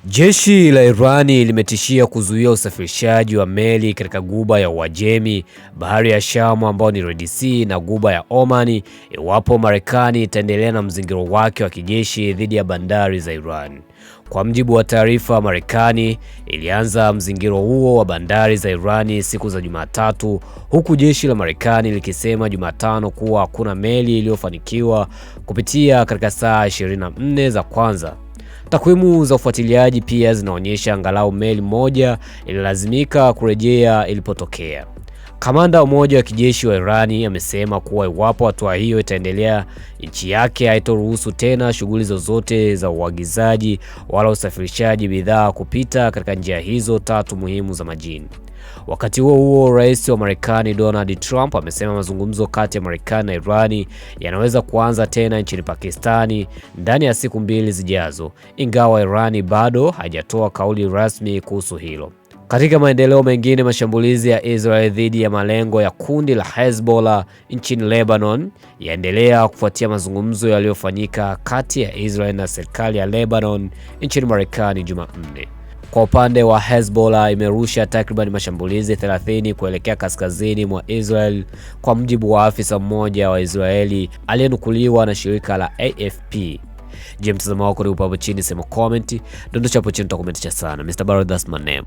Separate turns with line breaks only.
Jeshi la Irani limetishia kuzuia usafirishaji wa meli katika Ghuba ya Uajemi, Bahari ya Shamu ambao ni Red Sea na Ghuba ya Oman iwapo Marekani itaendelea na mzingiro wake wa kijeshi dhidi ya bandari za Iran. Kwa mjibu wa taarifa, Marekani ilianza mzingiro huo wa bandari za Irani siku za Jumatatu, huku jeshi la Marekani likisema Jumatano kuwa hakuna meli iliyofanikiwa kupitia katika saa 24 za kwanza. Takwimu za ufuatiliaji pia zinaonyesha angalau meli moja ililazimika kurejea ilipotokea. Kamanda mmoja wa kijeshi wa Irani amesema kuwa iwapo hatua hiyo itaendelea, nchi yake haitoruhusu tena shughuli zozote za uagizaji wala usafirishaji bidhaa kupita katika njia hizo tatu muhimu za majini. Wakati huo huo, Rais wa Marekani Donald Trump amesema mazungumzo kati ya Marekani na Irani yanaweza kuanza tena nchini Pakistani ndani ya siku 2 zijazo, ingawa Irani bado haijatoa kauli rasmi kuhusu hilo. Katika maendeleo mengine, mashambulizi ya Israel dhidi ya malengo ya kundi la Hezbollah nchini Lebanon yaendelea kufuatia mazungumzo yaliyofanyika kati ya Israel na serikali ya Lebanon nchini Marekani Jumanne. Kwa upande wa Hezbollah, imerusha takriban mashambulizi 30 kuelekea kaskazini mwa Israel, kwa mujibu wa afisa mmoja wa Israeli aliyenukuliwa na shirika la AFP. Je, mtazamo wako ni upo hapo chini, sema comment, dondosha hapo chini, tutakomentisha sana. Mr. Barrow, that's my name.